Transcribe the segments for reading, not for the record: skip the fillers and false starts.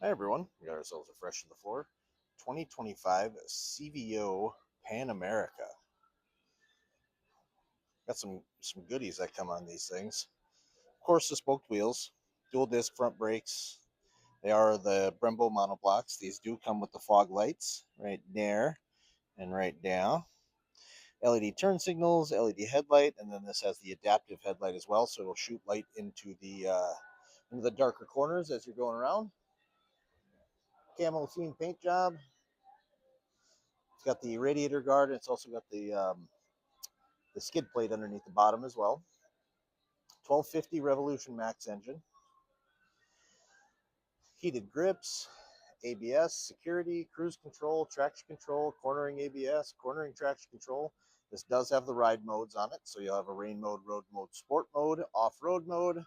Hi everyone, we got ourselves a fresh to the floor 2025 CVO Pan America. Got some goodies that come on these things. Of course, the spoked wheels, dual disc front brakes. They are the Brembo monoblocks. These do come with the fog lights right there and right down. LED turn signals, LED headlight, and then this has the adaptive headlight as well, so it'll shoot light into the darker corners as you're going around. Camo theme paint job. It's got the radiator guard. It's also got the skid plate underneath the bottom as well. 1250 Revolution Max engine. Heated grips, ABS, security, cruise control, traction control, cornering ABS, cornering traction control. This does have the ride modes on it, so you'll have a rain mode, road mode, sport mode, off-road mode.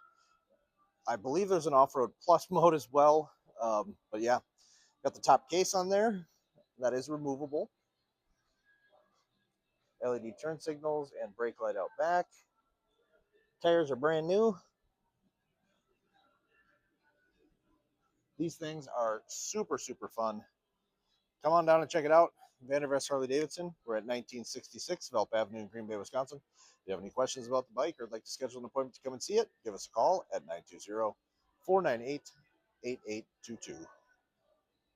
I believe there's an off-road plus mode as well. But yeah, got the top case on there. That is removable. LED turn signals and brake light out back. Tires are brand new. These things are super, super fun. Come on down and check it out. Vandervest Harley-Davidson. We're at 1966 Velp Avenue in Green Bay, Wisconsin. If you have any questions about the bike or would like to schedule an appointment to come and see it, give us a call at 920-498-8822.